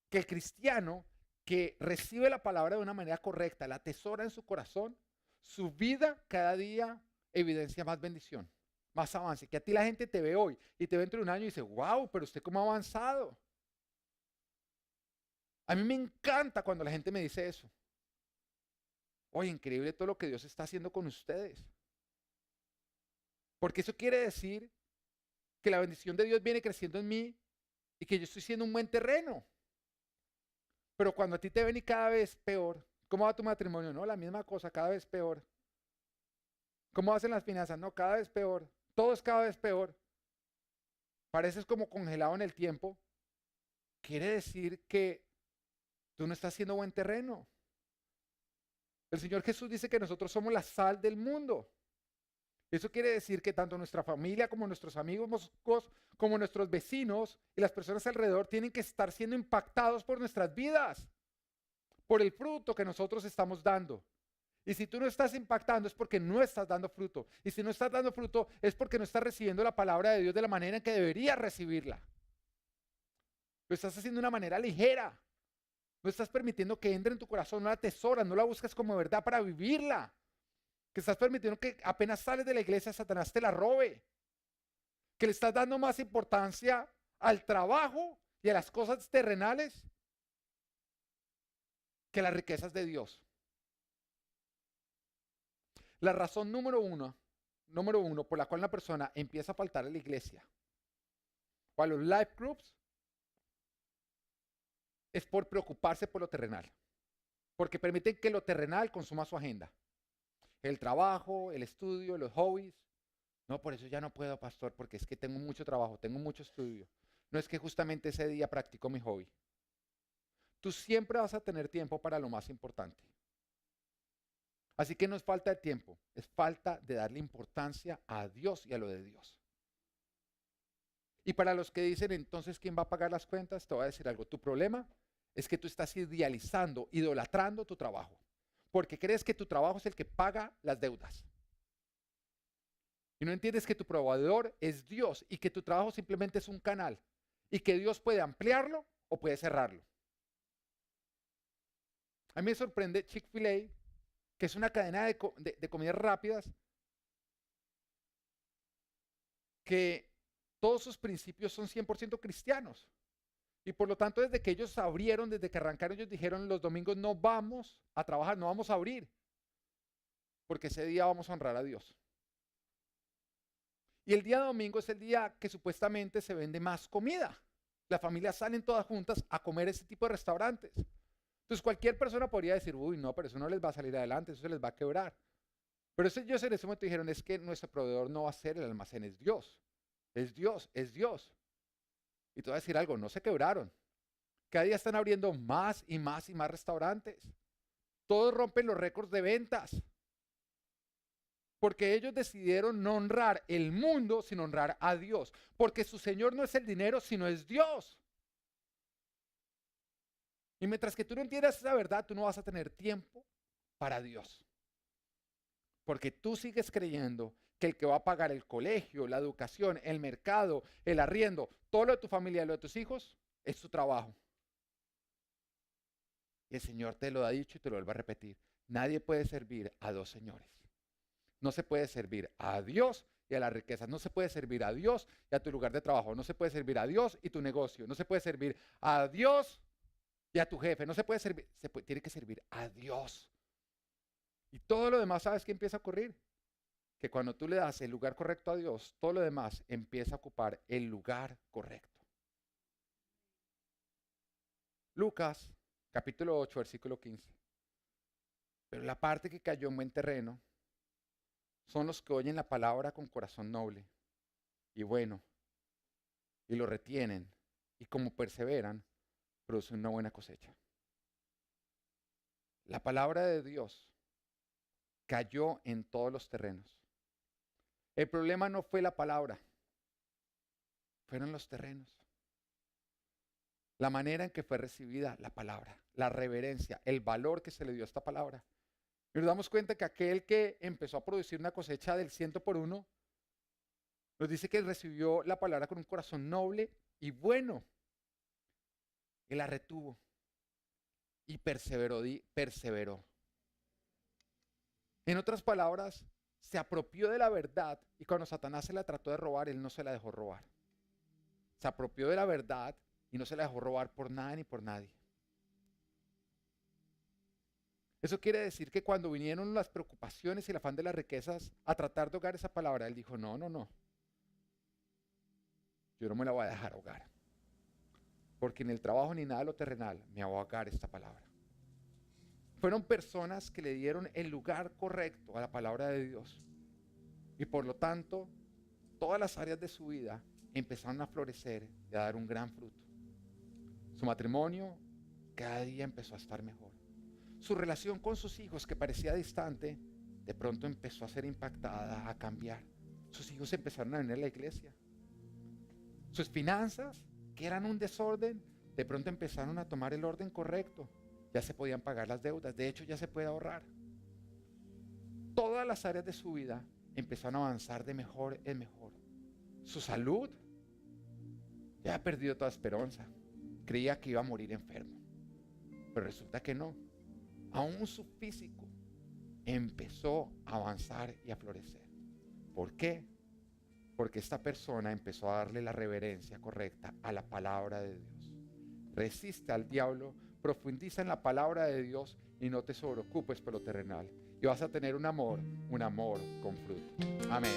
que el cristiano que recibe la palabra de una manera correcta, la atesora en su corazón, su vida cada día evidencia más bendición, más avance. Que a ti la gente te ve hoy y te ve dentro de un año y dice, wow, pero usted cómo ha avanzado. A mí me encanta cuando la gente me dice eso. Oye, increíble todo lo que Dios está haciendo con ustedes. Porque eso quiere decir que la bendición de Dios viene creciendo en mí y que yo estoy siendo un buen terreno. Pero cuando a ti te ven y cada vez peor, ¿cómo va tu matrimonio? No, la misma cosa, cada vez peor. ¿Cómo hacen las finanzas? No, cada vez peor. Todo es cada vez peor. Pareces como congelado en el tiempo. Quiere decir que tú no estás haciendo buen terreno. El Señor Jesús dice que nosotros somos la sal del mundo. Eso quiere decir que tanto nuestra familia como nuestros amigos, como nuestros vecinos y las personas alrededor tienen que estar siendo impactados por nuestras vidas, por el fruto que nosotros estamos dando. Y si tú no estás impactando es porque no estás dando fruto. Y si no estás dando fruto es porque no estás recibiendo la palabra de Dios de la manera en que deberías recibirla. Lo estás haciendo de una manera ligera. No estás permitiendo que entre en tu corazón, no la atesoras, no la buscas como verdad para vivirla. Que estás permitiendo que apenas sales de la iglesia Satanás te la robe. Que le estás dando más importancia al trabajo y a las cosas terrenales que a las riquezas de Dios. La razón número uno por la cual una persona empieza a faltar a la iglesia o a los life groups es por preocuparse por lo terrenal. Porque permiten que lo terrenal consuma su agenda. El trabajo, el estudio, los hobbies. No, por eso ya no puedo, pastor, porque es que tengo mucho trabajo, tengo mucho estudio. No es que justamente ese día practico mi hobby. Tú siempre vas a tener tiempo para lo más importante. Así que no es falta de tiempo, es falta de darle importancia a Dios y a lo de Dios. Y para los que dicen, entonces, ¿quién va a pagar las cuentas? Te voy a decir algo. Tu problema es que tú estás idealizando, idolatrando tu trabajo. Porque crees que tu trabajo es el que paga las deudas. y no entiendes que tu proveedor es Dios y que tu trabajo simplemente es un canal y que Dios puede ampliarlo o puede cerrarlo. A mí me sorprende Chick-fil-A, que es una cadena de comidas rápidas, que todos sus principios son 100% cristianos. Y por lo tanto, desde que ellos abrieron, desde que arrancaron, ellos dijeron, los domingos no vamos a trabajar, no vamos a abrir, porque ese día vamos a honrar a Dios. Y el día domingo es el día que supuestamente se vende más comida. Las familias salen todas juntas a comer ese tipo de restaurantes. Entonces cualquier persona podría decir, uy, no, pero eso no les va a salir adelante, eso se les va a quebrar. Pero ellos en ese momento dijeron, es que nuestro proveedor no va a ser el almacén, es Dios. Es Dios, es Dios. Y te voy a decir algo, no se quebraron. Cada día están abriendo más y más y más restaurantes. Todos rompen los récords de ventas. Porque ellos decidieron no honrar el mundo, sino honrar a Dios. Porque su Señor no es el dinero, sino es Dios. Y mientras que tú no entiendas esa verdad, tú no vas a tener tiempo para Dios. Porque tú sigues creyendo que el que va a pagar el colegio, la educación, el mercado, el arriendo, todo lo de tu familia y lo de tus hijos, es tu trabajo. Y el Señor te lo ha dicho y te lo vuelve a repetir. Nadie puede servir a dos señores. No se puede servir a Dios y a la riqueza. No se puede servir a Dios y a tu lugar de trabajo. No se puede servir a Dios y tu negocio. No se puede servir a Dios y a tu jefe. No se puede servir, tiene que servir a Dios. Y todo lo demás, ¿sabes qué empieza a ocurrir? Que cuando tú le das el lugar correcto a Dios, todo lo demás empieza a ocupar el lugar correcto. Lucas, capítulo 8, versículo 15. Pero la parte que cayó en buen terreno son los que oyen la palabra con corazón noble y bueno, y lo retienen, y como perseveran, producen una buena cosecha. La palabra de Dios cayó en todos los terrenos. El problema no fue la palabra, fueron los terrenos. La manera en que fue recibida la palabra, la reverencia, el valor que se le dio a esta palabra. Y nos damos cuenta que aquel que empezó a producir una cosecha del 100 por 1, nos dice que recibió la palabra con un corazón noble y bueno. Él la retuvo y perseveró. En otras palabras, se apropió de la verdad y cuando Satanás se la trató de robar, él no se la dejó robar. Se apropió de la verdad y no se la dejó robar por nada ni por nadie. Eso quiere decir que cuando vinieron las preocupaciones y el afán de las riquezas a tratar de ahogar esa palabra, él dijo, no. Yo no me la voy a dejar ahogar. Porque ni el trabajo ni nada de lo terrenal me va a ahogar esta palabra. Fueron personas que le dieron el lugar correcto a la palabra de Dios. Y por lo tanto, todas las áreas de su vida empezaron a florecer y a dar un gran fruto. Su matrimonio cada día empezó a estar mejor. Su relación con sus hijos, que parecía distante, de pronto empezó a ser impactada, a cambiar. Sus hijos empezaron a venir a la iglesia. Sus finanzas, que eran un desorden, de pronto empezaron a tomar el orden correcto. Ya se podían pagar las deudas, de hecho ya se puede ahorrar. Todas las áreas de su vida empezaron a avanzar de mejor en mejor. Su salud, ya ha perdido toda esperanza. Creía que iba a morir enfermo, pero resulta que no. Aún su físico empezó a avanzar y a florecer. ¿Por qué? Porque esta persona empezó a darle la reverencia correcta a la palabra de Dios. Resiste al diablo, profundiza en la palabra de Dios y no te sobreocupes por lo terrenal. Y vas a tener un amor con fruto. Amén.